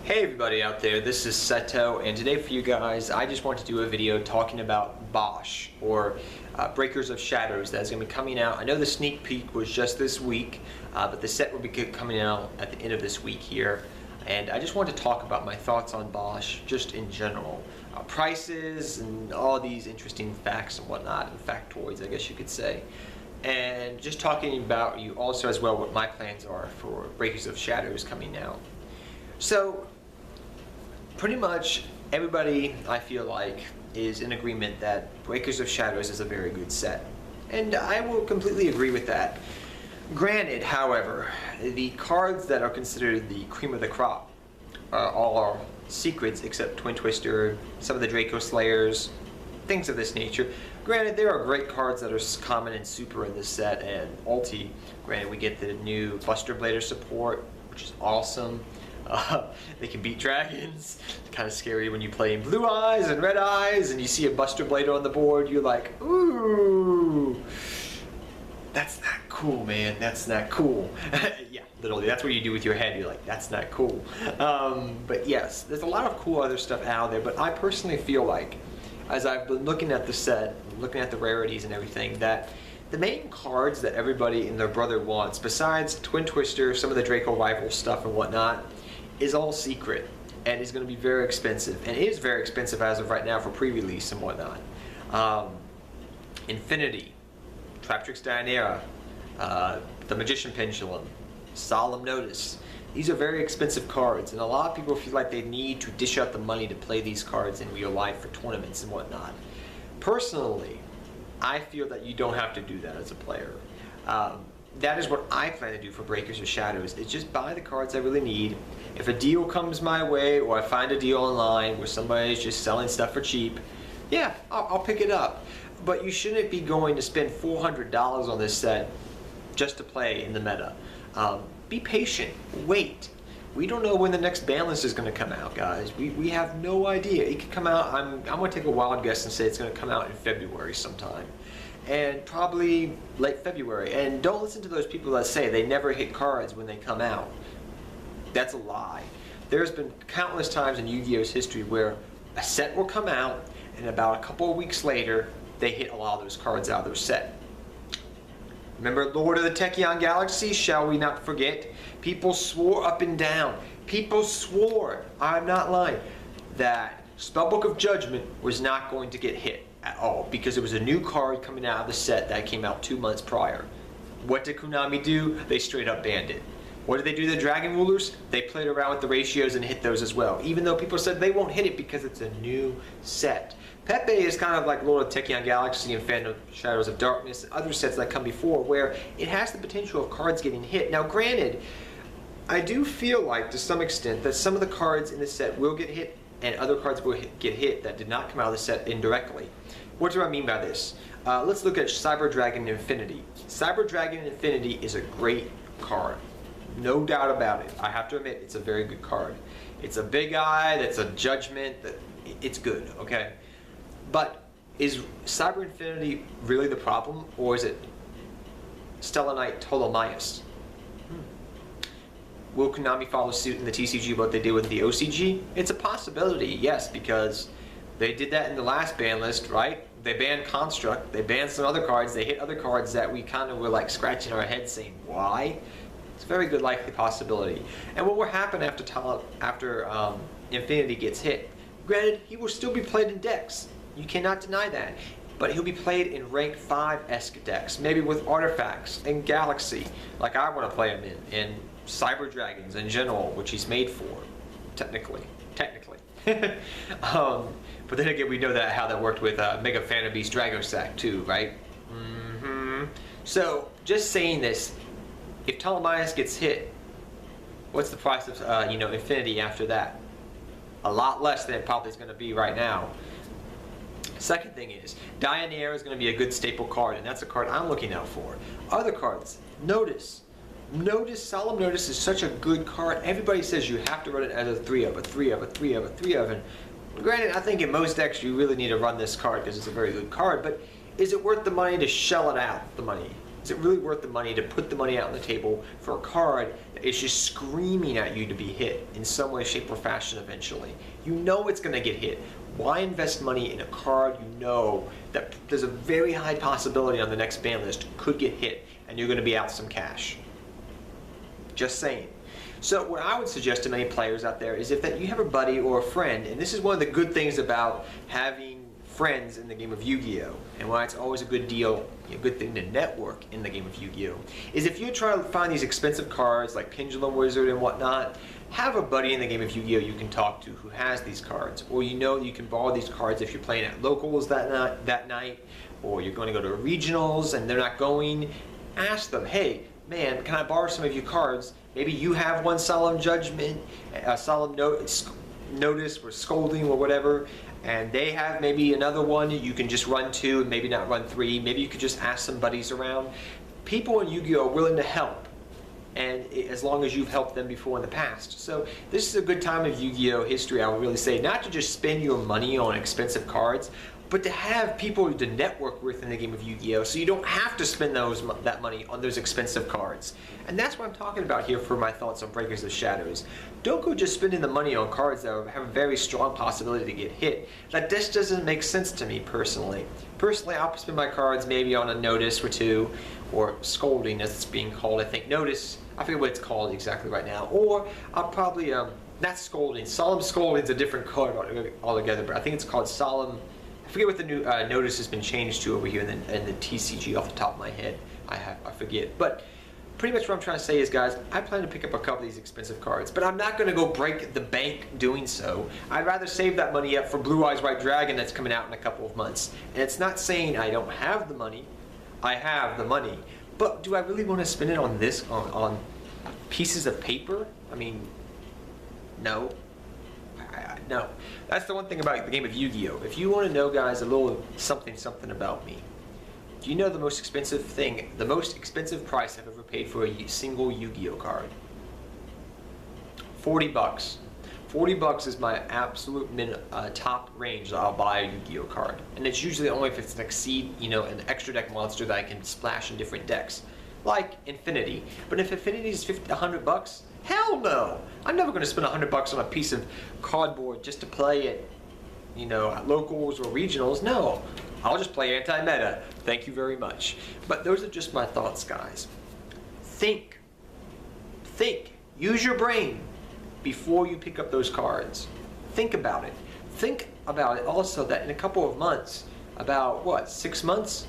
Hey everybody out there, this is Seto, and today for you guys I just want to do a video talking about BOSH, or Breakers of Shadows, that's going to be coming out. I know the sneak peek was just this week, but the set will be coming out at the end of this week here. And I just want to talk about my thoughts on BOSH just in general. Prices and all these interesting facts and whatnot, and factoids I guess you could say. And just talking about you also as well what my plans are for Breakers of Shadows coming out. So pretty much everybody, I feel like, is in agreement that Breakers of Shadows is a very good set. And I will completely agree with that. Granted, however, the cards that are considered the cream of the crop all are secrets except Twin Twister, some of the Draco Slayers, things of this nature. Granted, there are great cards that are common and super in this set, and ulti. Granted, we get the new Buster Blader support, which is awesome. They can beat dragons. It's kind of scary when you play in blue eyes and red eyes and you see a Buster Blader on the board. You're like, ooh, that's not cool, man. That's not cool. Yeah, literally, that's what you do with your head. You're like, that's not cool. But yes, there's a lot of cool other stuff out there. But I personally feel like, as I've been looking at the set, looking at the rarities and everything, that the main cards that everybody and their brother wants, besides Twin Twister, some of the Draco rival stuff and whatnot, is all secret and is going to be very expensive, and it is very expensive as of right now for pre-release and whatnot. Infinity, Traptrix Dianera, the Magician Pendulum, Solemn Notice. These are very expensive cards, and a lot of people feel like they need to dish out the money to play these cards in real life for tournaments and whatnot. Personally, I feel that you don't have to do that as a player. That is what I plan to do for Breakers of Shadows, is just buy the cards I really need. If a deal comes my way, or I find a deal online where somebody's just selling stuff for cheap, yeah, I'll pick it up. But you shouldn't be going to spend $400 on this set just to play in the meta. Be patient, wait. We don't know when the next ban list is going to come out, guys. We have no idea. It could come out, I'm going to take a wild guess and say it's going to come out in February sometime. And probably late February. And don't listen to those people that say they never hit cards when they come out. That's a lie. There's been countless times in Yu-Gi-Oh's history where a set will come out and about a couple of weeks later they hit a lot of those cards out of their set. Remember Lord of the Tachyon Galaxy? Shall we not forget? People swore up and down. People swore, I'm not lying, that Spellbook of Judgment was not going to get hit at all because it was a new card coming out of the set that came out 2 months prior. What did Konami do? They straight up banned it. What did they do to the Dragon Rulers? They played around with the ratios and hit those as well, even though people said they won't hit it because it's a new set. Pepe is kind of like Lord of Tachyon Galaxy and Phantom Shadows of Darkness and other sets that come before, where it has the potential of cards getting hit. Now granted, I do feel like to some extent that some of the cards in the set will get hit and other cards will get hit that did not come out of the set indirectly. What do I mean by this? Let's look at Cyber Dragon Infinity. Cyber Dragon Infinity is a great card. No doubt about it. I have to admit, it's a very good card. It's a big eye, that's a judgment, it's good, okay? But is Cyber Infinity really the problem, or is it Stellar Knight Ptolemaeus? Will Konami follow suit in the TCG what they did with the OCG? It's a possibility, yes, because they did that in the last ban list, right? They banned Construct, they banned some other cards, they hit other cards that we kind of were like scratching our heads saying, why? It's a very good likely possibility. And what will happen after Infinity gets hit? Granted, he will still be played in decks. You cannot deny that. But he'll be played in rank 5-esque decks, maybe with artifacts and Galaxy, like I want to play him in Cyber Dragons in general, which he's made for, technically. But then again, we know that how that worked with Mega Phantom Beast Dragosack too, right? So, just saying this, if Ptolemaeus gets hit, what's the price of Infinity after that? A lot less than it probably is going to be right now. Second thing is, Dianera is going to be a good staple card, and that's a card I'm looking out for. Other cards, Notice. Solemn Notice is such a good card. Everybody says you have to run it as a 3-of, a 3-of, a 3-of, a 3-of, and granted, I think in most decks you really need to run this card because it's a very good card, but is it worth the money to shell it out, the money? Is it really worth the money to put the money out on the table for a card that is just screaming at you to be hit in some way, shape, or fashion eventually? You know it's going to get hit. Why invest money in a card you know that there's a very high possibility on the next ban list could get hit and you're going to be out some cash? Just saying. So what I would suggest to many players out there is if that you have a buddy or a friend, and this is one of the good things about having friends in the game of Yu-Gi-Oh! And why it's always a good deal, a good thing to network in the game of Yu-Gi-Oh! Is if you're trying to find these expensive cards like Pendulum Wizard and whatnot, have a buddy in the game of Yu-Gi-Oh! You can talk to who has these cards, or you know you can borrow these cards if you're playing at locals that night, or you're going to go to regionals and they're not going. Ask them, hey, man, can I borrow some of your cards? Maybe you have one Solemn Judgment, a Solemn Notice or Scolding or whatever, and they have maybe another one you can just run 2 and maybe not run 3. Maybe you could just ask some buddies around. People in Yu-Gi-Oh! Are willing to help, and as long as you've helped them before in the past. So this is a good time of Yu-Gi-Oh! History, I would really say, not to just spend your money on expensive cards, but to have people to network with in the game of Yu-Gi-Oh! So you don't have to spend that money on those expensive cards. And that's what I'm talking about here for my thoughts on Breakers of Shadows. Don't go just spending the money on cards that have a very strong possibility to get hit. That just doesn't make sense to me personally. Personally, I'll spend my cards maybe on a Notice or 2, or Scolding as it's being called, I think. Notice, I forget what it's called exactly right now. Or I'll probably, not Scolding. Solemn Scolding is a different card altogether, but I think it's called Solemn. I forget what the new Notice has been changed to over here in the TCG off the top of my head. I forget. But pretty much what I'm trying to say is, guys, I plan to pick up a couple of these expensive cards, but I'm not going to go break the bank doing so. I'd rather save that money up for Blue Eyes White Dragon that's coming out in a couple of months. And it's not saying I don't have the money. I have the money. But do I really want to spend it on this, on pieces of paper? I mean, no. No. That's the one thing about the game of Yu-Gi-Oh! If you want to know, guys, a little something about me, do you know the most expensive thing, the most expensive price I've ever paid for a single Yu-Gi-Oh! Card? $40. $40 is my absolute top range that I'll buy a Yu-Gi-Oh! Card. And it's usually only if it's an exceed, an extra deck monster that I can splash in different decks. Like Infinity. But if Infinity is $100, hell no! I'm never going to spend $100 on a piece of cardboard just to play it, at locals or regionals. No, I'll just play anti-meta. Thank you very much. But those are just my thoughts, guys. Think. Use your brain before you pick up those cards. Think about it. Think about it also that in a couple of months, about 6 months,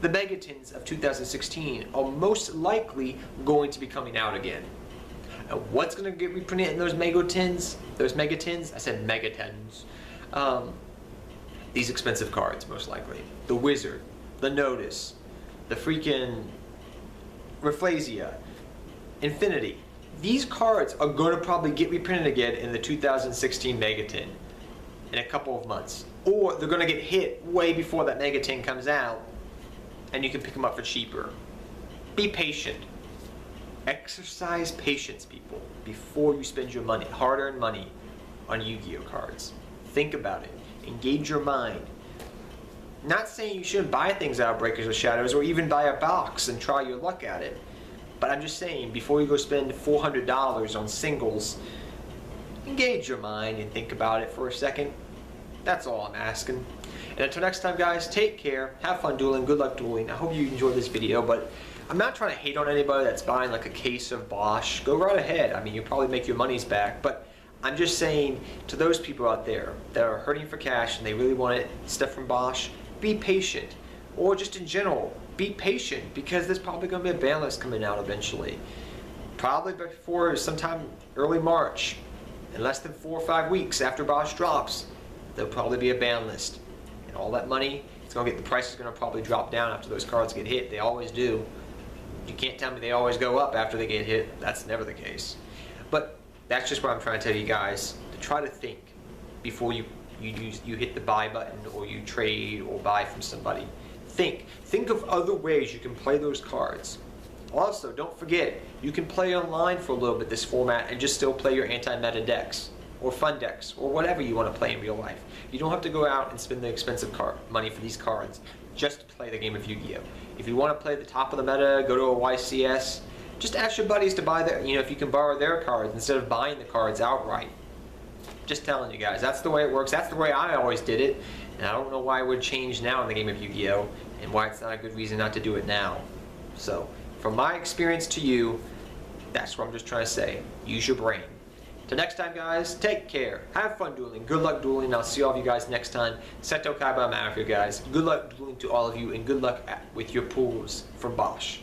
the Megatons of 2016 are most likely going to be coming out again. What's going to get reprinted in those Megatons? I said Megatons. These expensive cards, most likely. The Wizard, the Notice, the freaking Rafflesia, Infinity. These cards are going to probably get reprinted again in the 2016 Megaton in a couple of months. Or they're going to get hit way before that Megaton comes out, and you can pick them up for cheaper. Be patient. Exercise patience, people, before you spend your money, hard-earned money, on Yu-Gi-Oh! Cards. Think about it. Engage your mind. Not saying you shouldn't buy things out of Breakers of Shadows or even buy a box and try your luck at it. But I'm just saying, before you go spend $400 on singles, engage your mind and think about it for a second. That's all I'm asking. And until next time, guys, take care. Have fun dueling. Good luck dueling. I hope you enjoyed this video, but I'm not trying to hate on anybody that's buying like a case of BOSH. Go right ahead. I mean, you'll probably make your monies back, but I'm just saying to those people out there that are hurting for cash and they really want stuff from BOSH, be patient. Or just in general, be patient, because there's probably going to be a ban list coming out eventually. Probably before sometime early March. In less than 4 or 5 weeks after BOSH drops, there'll probably be a ban list. And all that money, it's going to get, the price is going to probably drop down after those cards get hit. They always do. You can't tell me they always go up after they get hit. That's never the case. But that's just what I'm trying to tell you guys, to try to think before you hit the buy button or you trade or buy from somebody. Think of other ways you can play those cards. Also, don't forget, you can play online for a little bit this format and just still play your anti-meta decks or fun decks or whatever you want to play in real life. You don't have to go out and spend the expensive money for these cards. just to play the game of Yu-Gi-Oh! If you want to play the top of the meta, go to a YCS, just ask your buddies to buy their, if you can borrow their cards instead of buying the cards outright. Just telling you guys, that's the way it works. That's the way I always did it, and I don't know why it would change now in the game of Yu-Gi-Oh! And why it's not a good reason not to do it now. So, from my experience to you, that's what I'm just trying to say. Use your brain. Till next time, guys, take care. Have fun dueling. Good luck dueling, and I'll see all of you guys next time. Seto Kaiba, I'm out of here, guys. Good luck dueling to all of you, and good luck with your pools from BOSH.